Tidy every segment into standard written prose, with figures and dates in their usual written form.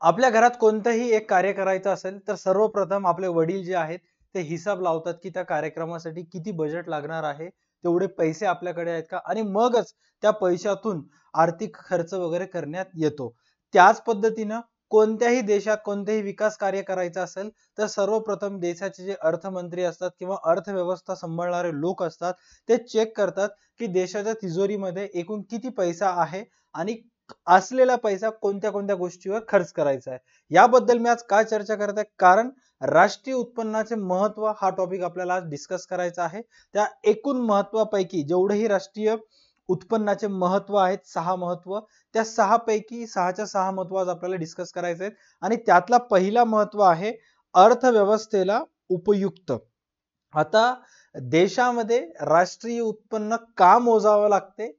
आपल्या घरात कोणतंही एक कार्य करायचं असेल तर सर्वप्रथम आपले वडील जे आहेत ते हिसाब लावतात की त्या कार्यक्रमासाठी किती बजेट लागणार आहे, तेवढे पैसे आपल्याकडे आहेत का, आणि मगच त्या पैशातून आर्थिक खर्च वगैरे करण्यात येतो. त्याच पद्धतीनं कोणत्याही देशात कोणतेही विकास कार्य करायचं असेल तर सर्वप्रथम देशाचे जे अर्थमंत्री असतात किंवा अर्थव्यवस्था सांभाळणारे लोक असतात ते चेक करतात की देशाच्या तिजोरीमध्ये एकूण किती पैसा आहे आणि असलेला पैसा कोणत्या कोणत्या गोष्टीवर खर्च करायचा आहे. याबद्दल मी आज का चर्चा करत आहे, कारण राष्ट्रीय उत्पन्नाचे महत्व हा टॉपिक आपल्याला आज डिस्कस करायचा आहे. त्या एकूण महत्वापैकी जेवढेही राष्ट्रीय उत्पन्नाचे महत्व आहेत, 6 महत्व, त्या 6 पैकी 6च्या 6 महत्व आज आपल्याला डिस्कस करायचे आहेत. आणि त्यातला पहिला महत्व आहे अर्थव्यवस्थेला उपयुक्त. आता देशामध्ये राष्ट्रीय उत्पन्न का मोजावं लागते,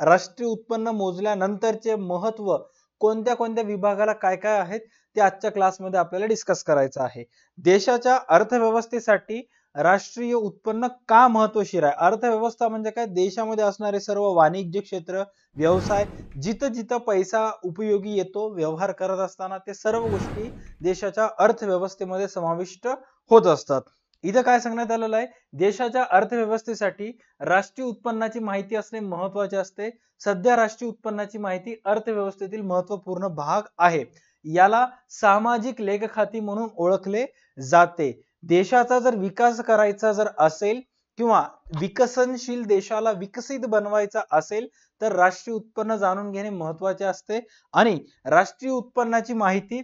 राष्ट्रीय उत्पन्न मोजल्यानंतरचे महत्व कोणत्या कोणत्या विभागाला काय काय आहेत ते आजच्या क्लासमध्ये आपल्याला डिस्कस करायचं आहे. देशाच्या अर्थव्यवस्थेसाठी राष्ट्रीय उत्पन्न का महत्वशीर आहे. अर्थव्यवस्था म्हणजे काय, देशामध्ये असणारे सर्व वाणिज्य क्षेत्र, व्यवसाय, जिथं जिथं पैसा उपयोगी येतो व्यवहार करत असताना ते सर्व गोष्टी देशाच्या अर्थव्यवस्थेमध्ये समाविष्ट होत असतात. इथं काय सांगण्यात आलेलं आहे, देशाच्या अर्थव्यवस्थेसाठी राष्ट्रीय उत्पन्नाची माहिती असणे महत्त्वाचे असते. सध्या राष्ट्रीय उत्पन्नाची माहिती अर्थव्यवस्थेतील महत्त्वपूर्ण भाग आहे. याला सामाजिक लेखखाती म्हणून ओळखले जाते. देशाचा जर विकास करायचा जर असेल किंवा विकसनशील देशाला विकसित बनवायचा असेल तर राष्ट्रीय उत्पन्न जाणून घेणे महत्त्वाचे असते. आणि राष्ट्रीय उत्पन्नाची माहिती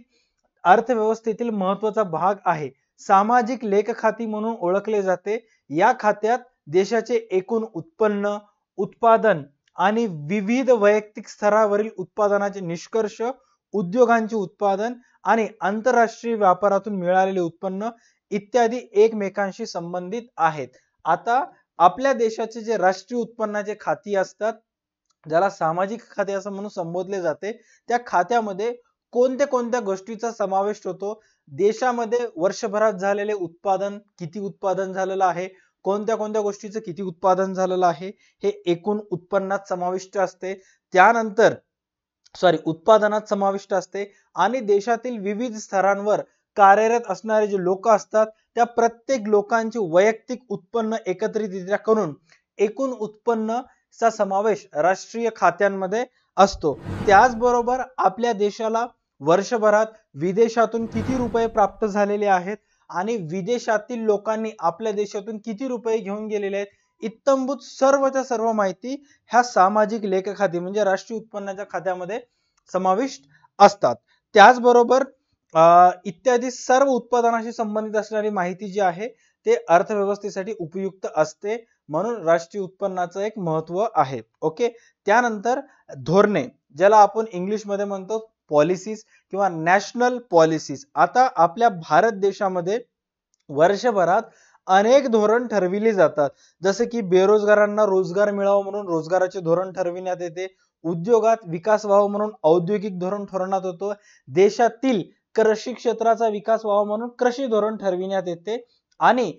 अर्थव्यवस्थेतील महत्त्वाचा भाग आहे. सामाजिक लेखखाती म्हणून ओळखले जाते. या खात्यात देशाचे एकूण उत्पन्न, उत्पादन आणि विविध वैयक्तिक स्तरावरील उत्पादनाचे निष्कर्ष, उद्योगांचे उत्पादन आणि आंतरराष्ट्रीय व्यापारातून मिळालेले उत्पन्न इत्यादी एकमेकांशी संबंधित आहेत. आता आपल्या देशाचे जे राष्ट्रीय उत्पन्नाचे खाती असतात, ज्याला सामाजिक खाते असं म्हणून संबोधले जाते, त्या खात्यामध्ये कोणत्या कोणत्या गोष्टीचा समावेश होतो, देशामध्ये वर्षभरात झालेले उत्पादन किती उत्पादन झालेलं आहे, कोणत्या कोणत्या गोष्टीचं किती उत्पादन झालेलं आहे हे एकूण उत्पन्नात समाविष्ट असते. त्यानंतर उत्पादनात समाविष्ट असते. आणि देशातील विविध स्तरांवर कार्यरत असणारे जे लोक असतात त्या प्रत्येक लोकांचे वैयक्तिक उत्पन्न एकत्रितरित्या करून एकूण उत्पन्नचा समावेश राष्ट्रीय खात्यांमध्ये असतो. त्याचबरोबर आपल्या देशाला वर्षभरात विदेशातून किती रुपये प्राप्त झालेले आहेत आणि विदेशातील लोकांनी आपल्या देशातून किती रुपये घेऊन गेलेले आहेत, इत्तंभूत सर्वच्या सर्व माहिती ह्या सामाजिक लेखखाती म्हणजे राष्ट्रीय उत्पन्नाच्या खात्यामध्ये समाविष्ट असतात. त्याचबरोबर इत्यादी सर्व उत्पादनाशी संबंधित असणारी माहिती जी आहे ते अर्थव्यवस्थेसाठी उपयुक्त असते, म्हणून राष्ट्रीय उत्पन्नाचं एक महत्व आहे. ओके. त्यानंतर धोरणे, ज्याला आपण इंग्लिश मध्ये म्हणतो पॉलिसीज किंवा नॅशनल पॉलिसीज. आता आपल्या भारत देशामध्ये वर्षभरात अनेक धोरण ठरविली जातात. जसे की बेरोजगारांना रोजगार मिळावा म्हणून रोजगाराचे धोरण ठरविण्यात येते, उद्योगात विकास व्हावा म्हणून औद्योगिक धोरण ठरवण्यात होतं, देशातील कृषी क्षेत्राचा विकास व्हावा म्हणून कृषी धोरण ठरविण्यात येते, आणि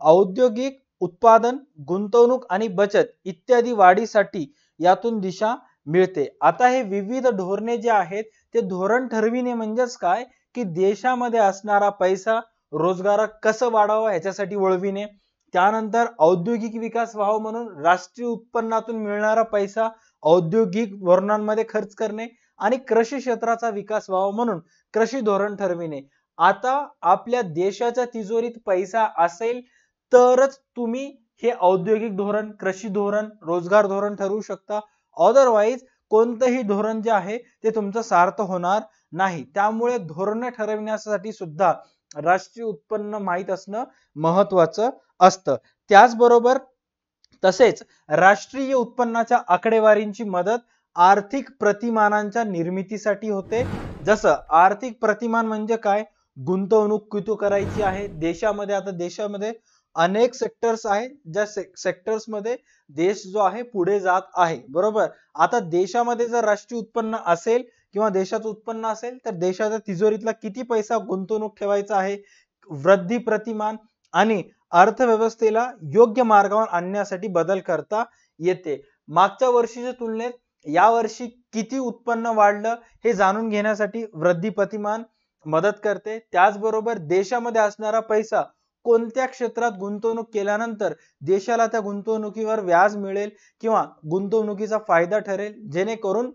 औद्योगिक उत्पादन, गुंतवणूक आणि बचत इत्यादी वाढीसाठी यातून दिशा मिळते. आता हे विविध धोरणे जे आहेत ते धोरण ठरविणे म्हणजेच काय की देशामध्ये असणारा पैसा रोजगार कसं वाढावा ह्याच्यासाठी वळविणे, त्यानंतर औद्योगिक विकास व्हावा म्हणून राष्ट्रीय उत्पन्नातून मिळणारा पैसा औद्योगिक धोरणांमध्ये खर्च करणे, आणि कृषी क्षेत्राचा विकास व्हावा म्हणून कृषी धोरण ठरविणे. आता आपल्या देशाच्या तिजोरीत पैसा असेल तरच तुम्ही हे औद्योगिक धोरण, कृषी धोरण, रोजगार धोरण ठरवू शकता. अदरवाइज कोणतंही धोरण जे आहे ते तुमचं सार्थ होणार नाही. त्यामुळे धोरण ठरविण्यासाठी सुद्धा राष्ट्रीय उत्पन्न माहित असणं महत्वाचं असतं. त्याचबरोबर तसेच राष्ट्रीय उत्पन्नाच्या आकडेवारींची मदत आर्थिक प्रतिमानांच्या निर्मितीसाठी होते. जसं आर्थिक प्रतिमान म्हणजे काय, गुंतवणूक किती करायची आहे देशामध्ये. आता देशामध्ये अनेक सेक्टर्स आहेत, ज्या सेक्टर्स मध्ये देश जो आहे पुढे जात आहे, बरोबर. आता देशामध्ये जर राष्ट्रीय उत्पन्न असेल किंवा देशाचं उत्पन्न असेल तर देशाच्या तिजोरीतला किती पैसा गुंतवणूक ठेवायचा आहे, वृद्धी प्रतिमान आणि अर्थव्यवस्थेला योग्य मार्गावर आणण्यासाठी बदल करता येते. मागच्या वर्षीच्या तुलनेत या वर्षी किती उत्पन्न वाढलं हे जाणून घेण्यासाठी वृद्धिपतिमान मदत करते। त्याचबरोबर देशामध्ये असणारा पैसा कोणत्या क्षेत्रात गुंतवणूक केल्यानंतर देशाला त्या गुंतवणुकीवर व्याज मिळेल किंवा गुंतवणुकीचा फायदा ठरेल, जेणेकरून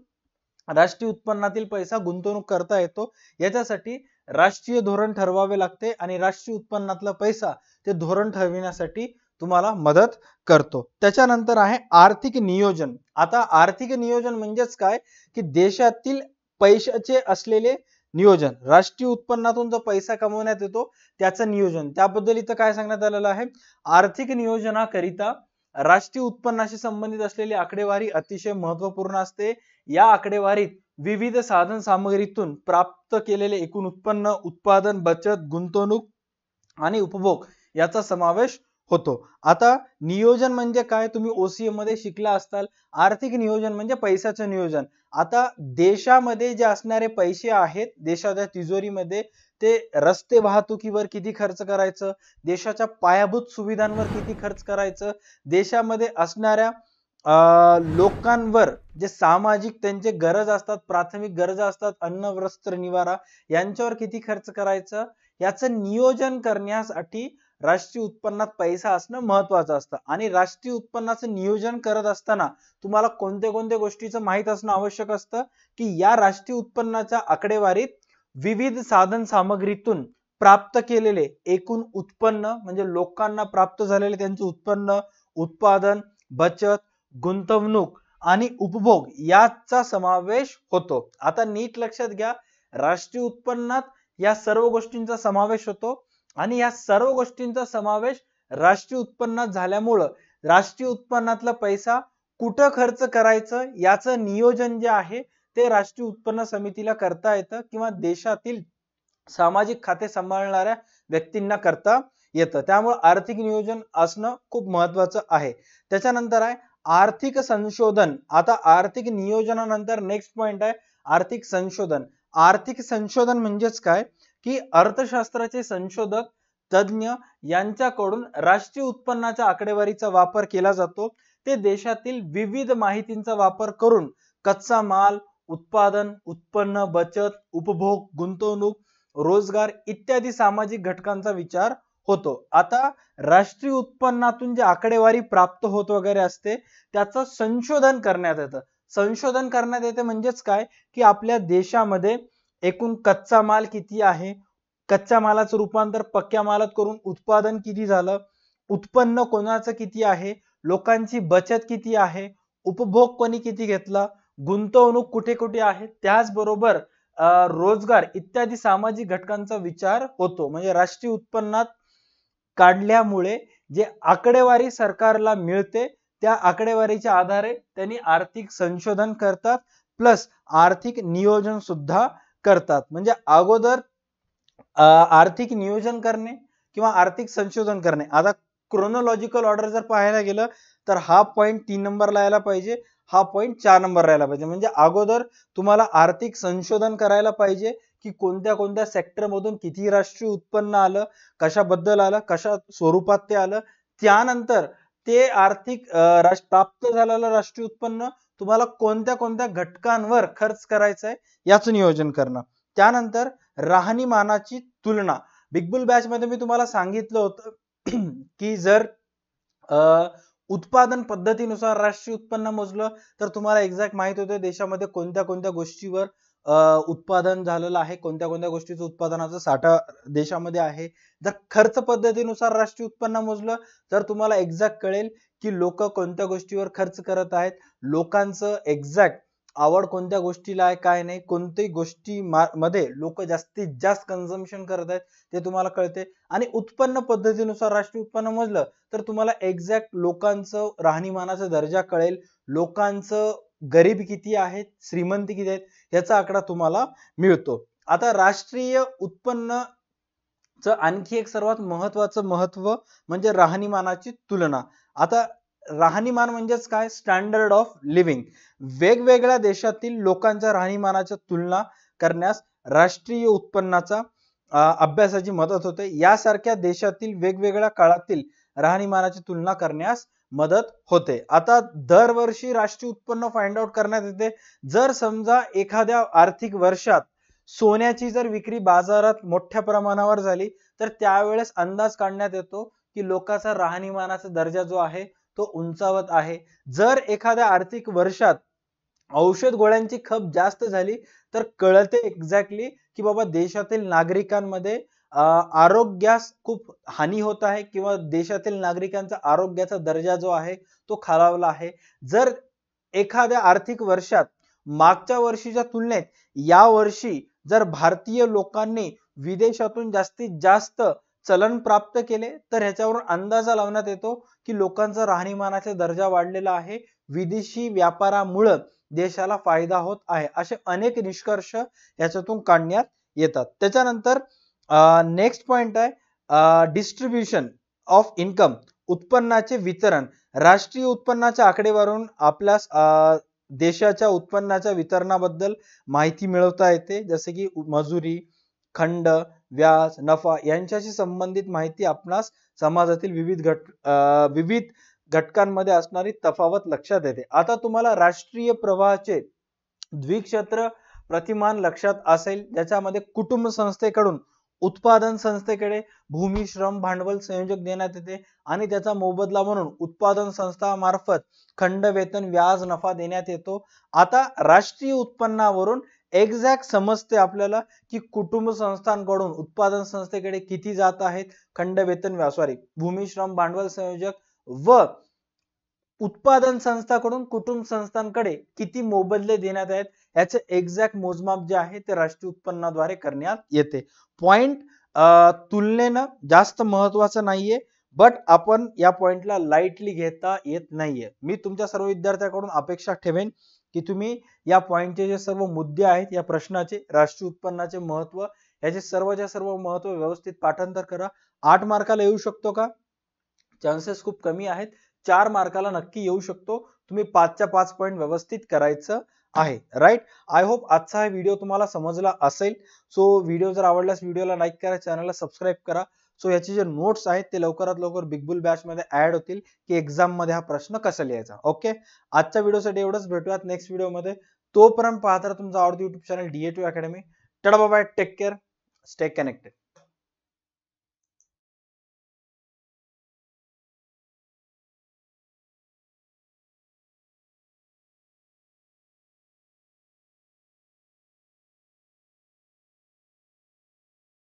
राष्ट्रीय उत्पन्नातील पैसा गुंतवणूक करता येतो। याच्यासाठी राष्ट्रीय धोरण ठरवावे लागते आणि राष्ट्रीय उत्पन्नातला पैसा ते धोरण ठरविण्यासाठी तुम्हाला मदत करतो। त्याच्यानंतर आहे आर्थिक नियोजन। आता आर्थिक नियोजन म्हणजेच काय की देशातील पैशाचे असलेले नियोजन, राष्ट्रीय उत्पन्नातून जो पैसा कमवण्यात येतो त्याचं नियोजन, त्याबद्दल इथं काय सांगण्यात आलेलं आहे, आर्थिक नियोजनाकरिता राष्ट्रीय उत्पन्नाशी संबंधित असलेली आकडेवारी अतिशय महत्त्वपूर्ण असते। या आकडेवारीत विविध साधन सामग्रीतून प्राप्त केलेले एकूण उत्पन्न, उत्पादन, बचत, गुंतवणूक आणि उपभोग याचा समावेश होतो। आता नियोजन म्हणजे काय, तुम्ही ओसीएम मध्ये शिकला असताल। आर्थिक नियोजन म्हणजे पैशाचं नियोजन। आता देशामध्ये जे असणारे पैसे आहेत देशाच्या तिजोरीमध्ये, ते रस्ते वाहतुकीवर किती खर्च करायचं, देशाच्या पायाभूत सुविधांवर किती खर्च करायचं, देशामध्ये असणाऱ्या लोकांवर जे सामाजिक त्यांचे गरज असतात, प्राथमिक गरजा असतात, अन्न वस्त्र निवारा, यांच्यावर किती खर्च करायचं, याचं नियोजन करण्यासाठी राष्ट्रीय उत्पन्नात पैसा असणं महत्त्वाचं असतं। आणि राष्ट्रीय उत्पन्नाचं नियोजन करत असताना तुम्हाला कोणत्या कोणत्या गोष्टीचं माहित असणं आवश्यक असतं की या राष्ट्रीय उत्पन्नाच्या आकडेवारीत विविध साधन सामग्रीतून प्राप्त केलेले एकूण उत्पन्न म्हणजे लोकांना प्राप्त झालेले त्यांचे उत्पन्न, उत्पादन, बचत, गुंतवणूक आणि उपभोग याचा समावेश होतो। आता नीट लक्षात घ्या, राष्ट्रीय उत्पन्नात या सर्व गोष्टींचा समावेश होतो आणि या सर्व गोष्टींचा समावेश राष्ट्रीय उत्पन्नात झाल्यामुळे राष्ट्रीय उत्पन्नातला पैसा कुठं खर्च करायचं याचं नियोजन जे आहे ते राष्ट्रीय उत्पन्न समितीला करता येतं किंवा देशातील सामाजिक खाते सांभाळणाऱ्या व्यक्तींना करता येतं। त्यामुळे आर्थिक नियोजन असणं खूप महत्त्वाचं आहे। त्याच्यानंतर आहे आर्थिक संशोधन। आता आर्थिक नियोजनानंतर नेक्स्ट पॉइंट आहे आर्थिक संशोधन। आर्थिक संशोधन म्हणजेच काय की अर्थशास्त्राचे संशोधक, तज्ञ यांच्याकडून राष्ट्रीय उत्पन्नाच्या आकडेवारीचा वापर केला जातो। ते देशातील विविध माहितींचा वापर करून कच्चा माल, उत्पादन, उत्पन्न, बचत, उपभोग, गुंतवणूक, रोजगार इत्यादी सामाजिक घटकांचा विचार होतो। आता राष्ट्रीय उत्पन्नातून जे आकडेवारी प्राप्त होत वगैरे असते त्याचं संशोधन करण्यात येतं। संशोधन करण्यात येते म्हणजेच काय की आपल्या देशामध्ये एकूण कच्चा माल किती आहे, कच्च्या मालाचं रूपांतर पक्क्या मालात करून उत्पादन किती झालं, उत्पन्न कोणाचं किती आहे, लोकांची बचत किती आहे, उपभोग कोणी किती घेतला, गुंतवणूक कुठे कुठे आहे, त्याचबरोबर रोजगार इत्यादी सामाजिक घटकांचा विचार होतो। म्हणजे राष्ट्रीय उत्पन्नात काढल्यामुळे जे आकडेवारी सरकारला मिळते त्या आकडेवारीच्या आधारे त्यांनी आर्थिक संशोधन करतात प्लस आर्थिक नियोजन सुद्धा करतात। म्हणजे अगोदर आर्थिक नियोजन करणे किंवा आर्थिक संशोधन करणे। आता क्रोनोलॉजिकल ऑर्डर जर पाहायला गेलं तर हा पॉइंट 3 नंबरला यायला पाहिजे, हा पॉइंट 4 नंबरला यायला पाहिजे। म्हणजे अगोदर तुम्हाला आर्थिक संशोधन करायला पाहिजे की कोणत्या कोणत्या सेक्टर मधून किती राष्ट्रीय उत्पन्न आलं, कशाबद्दल आलं, कशा स्वरूपात ते आलं, त्यानंतर ते आर्थिक प्राप्त झालेलं राष्ट्रीय उत्पन्न तुम्हाला कोणत्या कोणत्या घटकांवर खर्च करायचं आहे याचं नियोजन करणं। त्यानंतर राहणीमानाची तुलना। बिग बुल बॅच मध्ये मी तुम्हाला सांगितलं होतं की जर उत्पादन पद्धतीनुसार राष्ट्रीय उत्पन्न मोजलं तर तुम्हाला एक्झॅक्ट माहित होतं देशामध्ये कोणत्या कोणत्या गोष्टीवर उत्पादन झालेलं आहे, कोणत्या कोणत्या गोष्टीचं उत्पादनाचा साठा देशामध्ये आहे। जर खर्च पद्धतीनुसार राष्ट्रीय उत्पन्न मोजलं तर तुम्हाला एक्झॅक्ट कळेल की लोक कोणत्या गोष्टीवर खर्च करत आहेत, लोकांचं एक्झॅक्ट आवड कोणत्या गोष्टीला आहे काय नाही, कोणत्याही गोष्टी मध्ये लोक जास्तीत जास्त कन्झम्पशन करत आहेत ते तुम्हाला कळते। आणि उत्पन्न पद्धतीनुसार राष्ट्रीय उत्पन्न मोजलं तर तुम्हाला एक्झॅक्ट लोकांचं राहणीमानाचा दर्जा कळेल, लोकांचं गरीब किती आहेत, श्रीमंती किती आहेत याचा आकडा तुम्हाला मिळतो। आता राष्ट्रीय उत्पन्नचं आणखी एक सर्वात महत्त्वाचं महत्व म्हणजे राहणीमानाची तुलना। आता राहणीमान म्हणजेच काय, स्टँडर्ड ऑफ लिव्हिंग। वेगवेगळ्या देशातील लोकांच्या राहणीमानाच्या तुलना करण्यास राष्ट्रीय उत्पन्नाचा अभ्यासाची मदत होते। यासारख्या देशातील वेगवेगळ्या काळातील राहणीमानाची तुलना करण्यास मदत होते. आता दरवर्षी राष्ट्रीय उत्पन्न फाइंड आउट करण्यात येते. जर समजा एखाद्या आर्थिक वर्षात सोन्याची जर विक्री बाजारात मोठ्या प्रमाणावर झाली तर त्यावेळेस अंदाज काढण्यात येतो की लोकांचा राहणीमानाचा दर्जा जो आहे तो उंचावत आहे. जर एखाद्या आर्थिक वर्षात औषध गोळ्यांची खप जास्त झाली तर कळते एक्झॅक्टली की बाबा देशातील नागरिकांमध्ये आरोग्यास खूप हानी होत आहे किंवा देशातील नागरिकांचा आरोग्याचा दर्जा जो आहे तो खालावला आहे. जर एखाद्या आर्थिक वर्षात मागच्या वर्षीच्या तुलनेत या वर्षी जर भारतीय लोकांनी विदेशातून जास्तीत जास्त चलन प्राप्त केले तर ह्याच्यावरून अंदाजा लावण्यात येतो की लोकांचा राहणीमानाचा दर्जा वाढलेला आहे. विदेशी व्यापारामुळे देशाला फायदा होत आहे. असे अनेक निष्कर्ष याच्यातून काढण्यात येतात. त्याच्यानंतर नेक्स्ट पॉइंट आहे डिस्ट्रीब्युशन ऑफ इन्कम, उत्पन्नाचे वितरण. राष्ट्रीय उत्पन्नाच्या आकडेवारीवरून आपल्या देशाच्या उत्पन्नाच्या वितरणाबद्दल माहिती मिळवता येते. जसे की मजुरी, खंड, व्याज, नफा यांच्याशी संबंधित माहिती आपणास समाजातील विविध घटकांमध्ये असणारी तफावत लक्षात येते. आता तुम्हाला राष्ट्रीय प्रवाहाचे द्विक्षेत्र प्रतिमान लक्षात असेल, ज्याच्यामध्ये कुटुंब संस्थेकडून उत्पादन संस्थेकडे भूमी, श्रम, भांडवल संयोजक देण्यात येते आणि त्याचा मोबदला म्हणून उत्पादन संस्था मार्फत खंड, वेतन, व्याज, नफा देण्यात येतो. आता राष्ट्रीय उत्पन्नावरून एक्झॅक्ट समजते आपल्याला की कुटुंब संस्थांकडून उत्पादन संस्थेकडे किती जात आहेत, खंड, वेतन, भूमी, श्रम, भांडवल संयोजक व उत्पादन संस्थाकडून कुटुंब संस्थांकडे किती मोबदले देण्यात आहेत याचे एक्झॅक्ट मोजमाप जे आहे ते राष्ट्रीय उत्पन्नाद्वारे करण्यात येते. पॉइंट तुलनेनं जास्त महत्वाचं नाहीये, बट आपण या पॉइंटला लाईटली घेता येत नाहीये. मी तुमच्या सर्व विद्यार्थ्यांकडून अपेक्षा ठेवेन की तुम्ही या पॉइंटचे जे सर्व मुद्दे आहेत या प्रश्नाचे, राष्ट्रीय उत्पन्नाचे महत्व, याचे सर्वच्या सर्व महत्व व्यवस्थित पाठांतर करा. 8 मार्काला येऊ शकतो का? चान्सेस खूप कमी आहेत. 4 मार्काला नक्की येऊ शकतो. तुम्ही 5च्या 5 पॉइंट व्यवस्थित करायचं आहे. राईट. आय होप आजचा हा व्हिडिओ तुम्हाला समजला असेल. सो व्हिडिओ जर आवडल्यास व्हिडिओला लाईक करा, चॅनलला सबस्क्राईब करा. सो याचे जे नोट्स आहेत ते लवकरात लवकर बिग बुल बॅच मध्ये ऍड होतील की एक्झाम मध्ये हा प्रश्न कसा लिहायचा. ओके, आजच्या व्हिडिओसाठी एवढंच. भेटूयात नेक्स्ट व्हिडिओ मध्ये. तोपर्यंत पाहता तुमचा आवडता YouTube channel DA2 academy. Tata bye bye, take care, stay connected.